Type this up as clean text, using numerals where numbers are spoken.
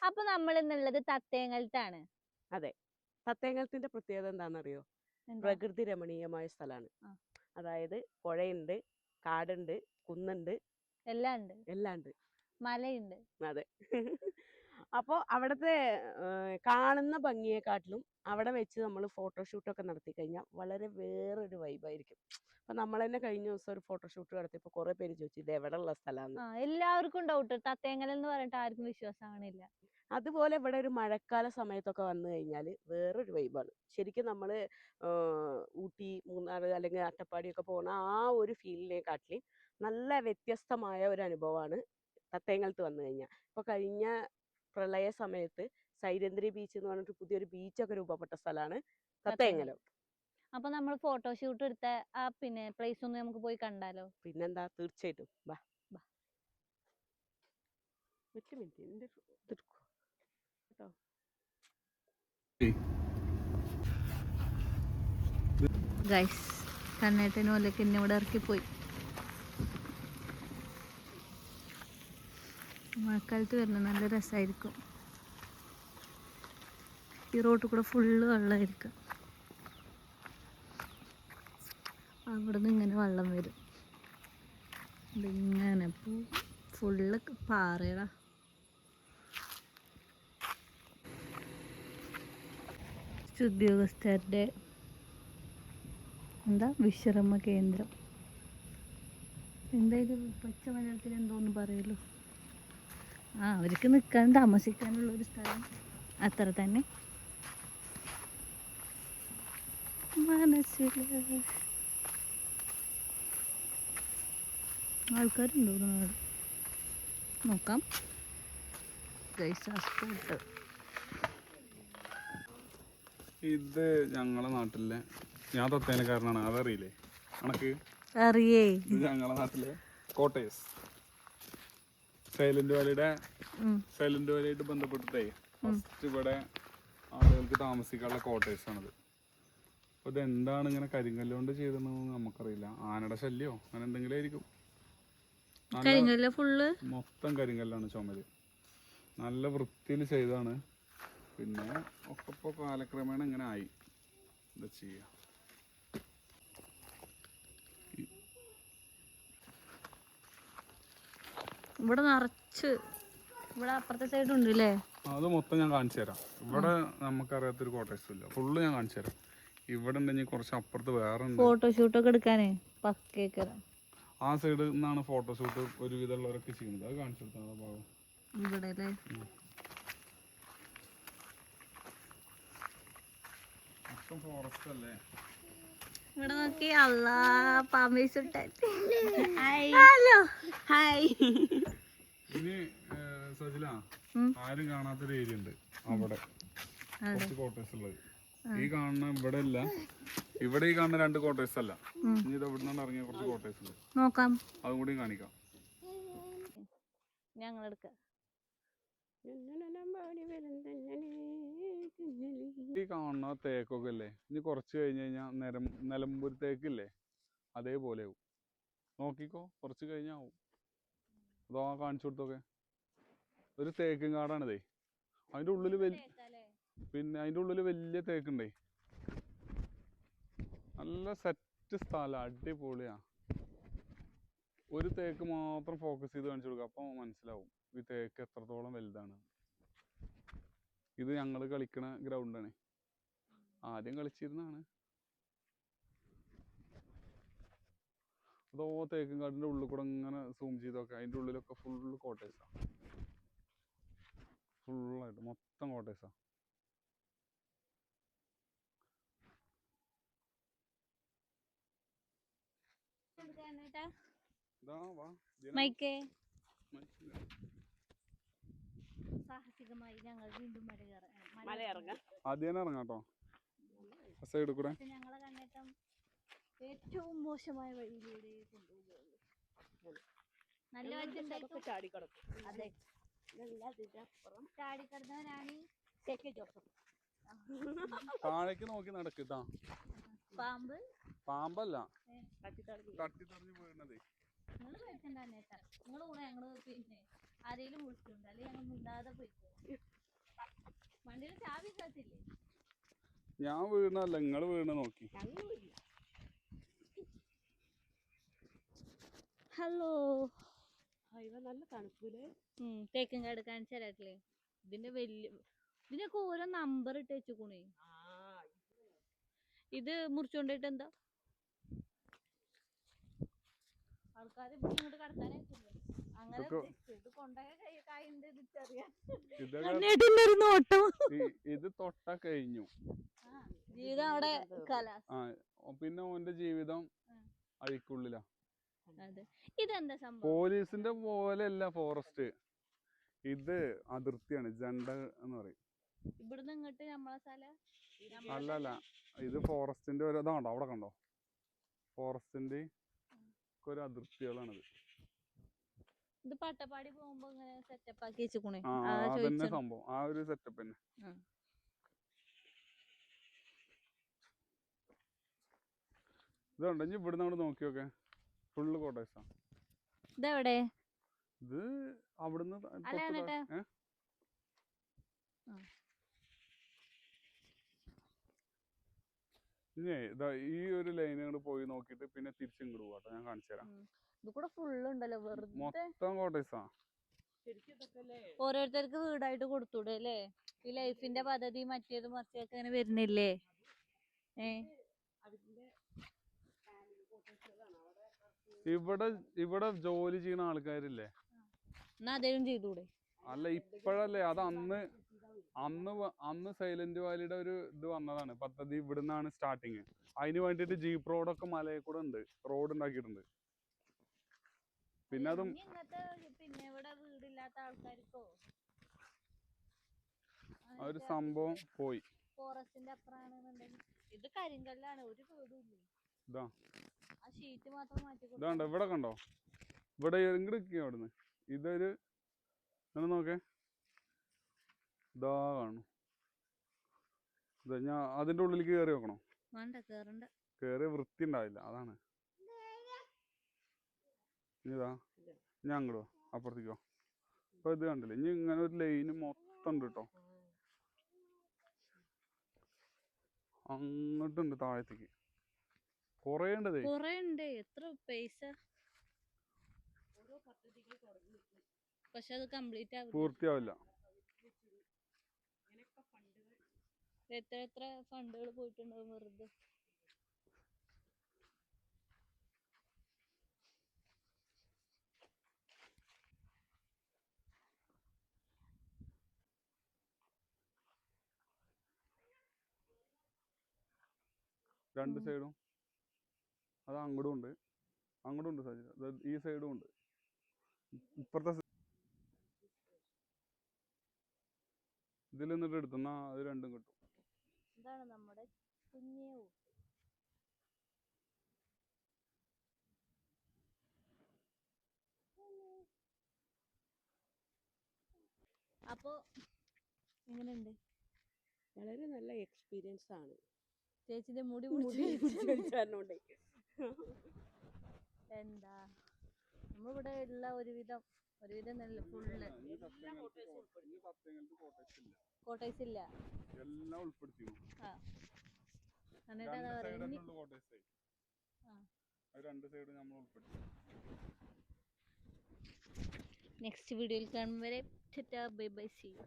അപ്പൊ നമ്മൾ ഇന്നുള്ളത് തത്തേങ്ങലത്താണ്. അതെ, തത്തേങ്ങലത്തിന്റെ പ്രത്യേകത എന്താണെന്നറിയോ? പ്രകൃതി രമണീയമായ സ്ഥലമാണ്. അതായത് പുഴയുണ്ട്, കാടുണ്ട്, കുന്നുണ്ട്, എല്ലാം ഉണ്ട്, മലയുണ്ട്. അതെ. അപ്പോൾ അവിടുത്തെ കാണുന്ന ഭംഗിയെക്കാട്ടിലും അവിടെ വെച്ച് നമ്മൾ ഫോട്ടോഷൂട്ടൊക്കെ നടത്തി കഴിഞ്ഞാൽ വളരെ വേറൊരു വൈബായിരിക്കും. അപ്പം നമ്മൾ തന്നെ കഴിഞ്ഞ ദിവസം ഒരു ഫോട്ടോഷൂട്ട് നടത്തിയപ്പോൾ കുറേ പേര് ചോദിച്ചു ഇത് എവിടെ ഉള്ള സ്ഥലമാണ്. എല്ലാവർക്കും ഡൗട്ട്, തത്തേങ്ങൽ എന്ന് പറഞ്ഞിട്ട് ആർക്കും വിശ്വാസമാണില്ല. അതുപോലെ ഇവിടെ ഒരു മഴക്കാല സമയത്തൊക്കെ വന്നു കഴിഞ്ഞാൽ വേറൊരു വൈബാണ്. ശരിക്കും നമ്മൾ ഊട്ടി, മൂന്നാർ അല്ലെങ്കിൽ അട്ടപ്പാടിയൊക്കെ പോകുന്ന ആ ഒരു ഫീലിനെക്കാട്ടിലും നല്ല വ്യത്യസ്തമായ ഒരു അനുഭവമാണ് തത്തേങ്ങലത്ത് വന്നു കഴിഞ്ഞാൽ. ഇപ്പോൾ കഴിഞ്ഞ പ്രളയ സമയത്ത് സൈരന്ധ്രി ബീച്ച് എന്ന് പറഞ്ഞിട്ട് പുതിയൊരു ബീച്ചൊക്കെ രൂപപ്പെട്ട സ്ഥലമാണ് തത്തേങ്ങലം. അപ്പൊ നമ്മൾ ഫോട്ടോഷൂട്ട് എടുത്ത ആ പിന്നെ പ്ലേസ് ഒന്ന് നമുക്ക് പോയി കണ്ടാലോ? പിന്നെന്താ, തീർച്ചയായിട്ടും ബാ. ഒറ്റ മിനിറ്റ് കേട്ടോ. ഗൈസ്, കണ്ണേട്ടനും അല്ലൊക്കെ എന്നെ ഇവിടെ ഇറക്കിപ്പോയി. മഴക്കാലത്ത് വരുന്നത് നല്ല രസമായിരിക്കും. ഈ റോട്ടിൽ കൂടെ ഫുള്ള് വെള്ളമായിരിക്കും. അവിടെ നിന്ന് ഇങ്ങനെ വെള്ളം വരും, ഇതിങ്ങനെ ഫുള്ള് പാറയടാ. ഉദ്യോഗസ്ഥരുടെ എന്താ വിശ്രമ കേന്ദ്രം, എന്തായാലും പച്ച മലയാളത്തിൽ എന്തോന്ന് പറയുമല്ലോ. അവർക്ക് നിൽക്കാൻ താമസിക്കാനുള്ളൊരു സ്ഥലം, അത്ര തന്നെ. മനസ്സിൽ ആൾക്കാരുണ്ടോ നോക്കാം. ഇത് ഞങ്ങളെ നാട്ടിലെ, ഞാൻ തത്തേനക്കാരനാണ്, അതറിയില്ലേ കണക്ക്? അറിയേ. ഇത് ഞങ്ങളെ നാട്ടിലെ കോട്ടേഴ്സ്, സൈലന്റ് വാലിയായിട്ട് ബന്ധപ്പെട്ടിട്ടേ ഫസ്റ്റ് ഇവിടെ ആളുകൾക്ക് താമസിക്കാനുള്ള കോട്ടേഴ്സ് ആണിത്. അപ്പൊ ഇതെന്താണ് ഇങ്ങനെ കരിങ്കല്ലുകൊണ്ട് ചെയ്തെന്ന് നമുക്കറിയില്ല. ആനയുടെ ശല്യോ അങ്ങനെ എന്തെങ്കിലും ആയിരിക്കും. മൊത്തം കരിങ്കല്ലാണ് ചുമര്. നല്ല വൃത്തിയിൽ ചെയ്താണ്. പിന്നെ ഒക്കെ ഇപ്പോൾ കാലക്രമേണ ഇങ്ങനെ ആയി. എന്താ ചെയ്യുക? ഇവിടെ നിറച്ച്, ഇവിടെ അപ്പുറത്തെ സൈഡ് ഉണ്ട് അല്ലേ? അത് മൊത്തം ഞാൻ കാണിച്ചു തരാം. ഇവിടെ നമുക്കറിയാത്തൊരു കോട്ടേഴ്സ് ഇല്ല, ഫുള്ള് ഞാൻ കാണിച്ചു തരാം. ഇവിടെ ഉണ്ടെങ്കിൽ കുറച്ച് അപ്പുറത്ത് വേറെ ഫോട്ടോഷൂട്ടൊക്കെ എടുക്കാനേ പക്കേക്കരാം. ആ സൈഡിൽ നിന്നാണ് ഫോട്ടോഷൂട്ട് ഒരുവിധമുള്ളവരൊക്കെ ചെയ്യുന്നത്. അത് കാണിച്ചു കൊടുത്താൽ ഭാഗം ഇവിടെ അല്ലേ? ഫോറസ്റ്റ് അല്ലേ? ഇവിടെ നോക്കി. അല്ലാ, പാമ്പേഴ്സിട്ടേ. Hello, hi. ഇനി സജില, ആരും കാണാത്തൊരു ഏരിയ ഉണ്ട് അവിടെ, കുറച്ച് കോട്ടേഴ്സ് ഉള്ളത്. ഈ കാണുന്ന ഇവിടെ അല്ല, ഇവിടെ ഈ കാണുന്ന 2 കോട്ടേഴ്സ് അല്ല. ഇനി ഇത് ഇവിടെ നിന്നാണ് ഇറങ്ങിയ കുറച്ച് കോട്ടേഴ്സ് ഉണ്ട്, നോക്കാം. അതും കൂടി കാണിക്കാം. ഞങ്ങളെടുക്കാം. ഈ കാണുന്ന തേക്കൊക്കെ അല്ലേ, ഇനി കുറച്ച് കഴിഞ്ഞ് കഴിഞ്ഞാൽ നിലമ്പൂർ തേക്കില്ലേ, അതേപോലെ ആവും. നോക്കിക്കോ, കുറച്ച് കഴിഞ്ഞാവും. അതോ കാണിച്ചു കൊടുത്തൊക്കെ. ഒരു തേക്കും കാടാണിതേ. അതിൻ്റെ ഉള്ളിൽ പിന്നെ അതിൻ്റെ ഉള്ളിൽ വലിയ തേക്കുണ്ടേ. നല്ല സെറ്റ് സ്ഥലം, അടിപൊളിയാ. ഒരു തേക്ക് മാത്രം ഫോക്കസ് ചെയ്ത് കാണിച്ചു കൊടുക്കുക, അപ്പോൾ മനസ്സിലാവും ഈ തേക്ക് എത്രത്തോളം വലുതാണ്. ഇത് ഞങ്ങൾ കളിക്കണ ഗ്രൗണ്ടാണ്, ആദ്യം കളിച്ചിരുന്നാണ്. അതോ തേക്കും കാടിൻ്റെ ഉള്ളിൽ കൂടെ ഇങ്ങനെ സൂം ചെയ്തൊക്കെ അതിൻ്റെ ഉള്ളിലൊക്കെ ഫുള്ള് കോട്ടേഴ്സാണ്, ഫുള്ളായിട്ട് മൊത്തം കോട്ടേഴ്സാണ്. സാഹസികമായി ഞങ്ങൾ വീണ്ടും ആദ്യം ഇറങ്ങാട്ടോ സൈഡിൽ കൂടെ. ഞങ്ങളെ കണ്ണേട്ടം ഏറ്റവും മോശമായ വഴിയിലൂടെ കൊണ്ടുപോകുന്നു. നല്ല ചാടിക്കടക്കും. അതെ, ചാടിക്കടന്നവനാണ് താഴേക്ക് നോക്കി നടക്കിട്ടാ. പാമ്പ്, പാമ്പല്ല, തട്ടിത്തറിഞ്ഞു വീണതേ. നിങ്ങൾ കൂടെ ഞങ്ങള് പിന്നെ ആരെങ്കിലും വിളിച്ചിട്ടുണ്ട് അല്ലെങ്കിൽ ഞങ്ങൾ മുണ്ടാതെ പോയിക്കോ. വണ്ടിയിൽ ചാവി കാത്തില്ലേ? ഞാൻ വീണല്ല, നിങ്ങള് വീണ നോക്കി. ഹലോ. ഇവ നല്ല തണുപ്പില് തേക്കൻകാട് കാണിച്ചു തരാട്ടില്ലേ? ഇതിനൊക്കെ ഓരോ നമ്പർ ഇട്ട് വെച്ചുകൂണേ. ഇത് മുറിച്ചോണ്ടിട്ട് എന്താ ആൾക്കാര് ഇങ്ങോട്ട് കടത്താനായിട്ടില്ല. അങ്ങനെ ഇത് കൊണ്ടൊക്കെ കായുണ്ട് തിരിച്ചറിയാൻ. ഇത് തൊട്ട കഴിഞ്ഞു ജീവിതം അവിടെ പിന്നെ ഓന്റെ ജീവിതം അഴിക്കുള്ളിലാ. അതെ. ഇതെന്താ സംഭവം? പോലീസിന്റെ പോലെയല്ല ഫോറസ്റ്റ്, ഇത് അതിർത്തിയാണ്. ജണ്ട എന്ന് പറയും. ഇവിടുന്ന് ഇങ്ങോട്ട് നമ്മളെ സ്ഥലം അല്ലല്ല, ഇത് ഫോറസ്റ്റിന്റെ ഒരു ഇതാണ്ടോ അവിടെ കണ്ടോ, ഫോറസ്റ്റിന്റെ ഒരു അതിർത്തികളാണിത്. ഇത് പട്ടപ്പാടി പോകുമ്പോ ഇങ്ങനെ സെറ്റപ്പ് ആക്കി വെച്ചുകൂണേ. അതന്നെ സംഭവം, ആ ഒരു സെറ്റപ്പ് തന്നെ. ഇതുണ്ട്. ഇനി ഇവിടുന്ന് അങ്ങോട്ട് നോക്കിയൊക്കെ ഫുള്ള് കോട്ടേഴ്സാ. ഇതെവിടെ? ഇത് അവിടുന്ന് ഇനി ഈ ഒരു ലൈൻ അങ്ങോട്ട് പോയി നോക്കിട്ട് പിന്നെ തിരിച്ചിങ്ങോട്ട് പോവാട്ടോ, ഞാൻ കാണിച്ചു തരാം. ഇത് കൂടെ ഫുള്ള് ഉണ്ടല്ലോ, വെറുതെ മൊത്തം കോട്ടേഴ്സാ. ഓരോരുത്തർക്ക് വീടായിട്ട് കൊടുത്തൂടെ അല്ലേ? ഈ ലൈഫിന്റെ പദ്ധതി മറ്റേത് മറിച്ചൊക്കെ അങ്ങനെ വരുന്നില്ലേ? ഇവിടെ ജോലി ചെയ്യുന്ന ആൾക്കാരില്ലേ, എന്നാ അതേലും ചെയ്തൂടെ? അല്ല ഇപ്പഴല്ലേ, അത് അന്ന് സൈലന്റ് വാലിയുടെ ഒരു ഇത് വന്നതാണ് പദ്ധതി. ഇവിടുന്നാണ് സ്റ്റാർട്ടിങ്. അതിന് വേണ്ടിട്ട് ജീപ്പ് റോഡൊക്കെ മലയിൽ കൂടെ ഉണ്ട്, റോഡ് ഉണ്ടാക്കിയിട്ടുണ്ട്. പിന്നെ അതും പിന്നെ ഇവിടെ വീടില്ലാത്ത ആൾക്കാർക്കോ ആ ഒരു സംഭവം പോയി. ഫോറസ്റ്റിന്റെ അപ്പുറമാണെന്നുണ്ടെങ്കിൽ ഇത് കരിങ്കല്ലാണ്, ഒരു വീടുമില്ലേ. ഇതാ ആ ഷീറ്റ് മാത്രം മാറ്റി. ഇതാണ്ടോ ഇവിടെ കണ്ടോ, ഇവിടെ ഇങ്ങോട്ട് അവിടുന്ന് ഇതൊരു നോക്കേ, ഇതാ കാണും. ഇതാ ഞാൻ അതിന്റെ ഉള്ളിലേക്ക് കയറി നോക്കണോ? കേറിയ വൃത്തി ഉണ്ടാവില്ല, അതാണ്. ഇതാ ഞാൻ അങ്ങോട്ടോ അപ്പുറത്തേക്കോ. അപ്പൊ ഇത് കണ്ടില്ലേ, ഇനി ഇങ്ങനെ ഒരു ലൈന് മൊത്തം ഉണ്ട് കേട്ടോ, അങ്ങോട്ടുണ്ട് താഴത്തേക്ക് കൊറേ ഉണ്ട്. എത്ര പൈസ, പക്ഷെ അത് കംപ്ലീറ്റ് പൂർത്തിയാവില്ല. എത്ര ഫണ്ടുകൾ പോയിട്ടുണ്ടാവും വെറുതെ. രണ്ട് സൈഡും അത് അങ്ങോട്ടും ഉണ്ട് സജിത, ഈ സൈഡും ഉണ്ട്. ഇപ്പുറത്തെ ഇതിൽ നിന്നിട്ട് എടുത്തുന്നാ അത് രണ്ടും കിട്ടും. ഇതാണ് നമ്മുടെ കുഞ്ഞേ ഊട്ടി. അപ്പോ എങ്ങനെയുണ്ട്? വളരെ നല്ല എക്സ്പീരിയൻസ് ആണ്. ചേച്ചിന്റെ മുടി എന്താ നമ്മളിവിടെ ഉള്ള ഒരുവിധം നല്ല ഫുള്ള് കോട്ടേഴ്സ് ഇല്ല, എല്ലാം ഉൾപ്പെടുത്തിയിരുന്നു. നെക്സ്റ്റ് വീഡിയോയിൽ കാണും വരെ ബൈ ബൈ, സീ യു.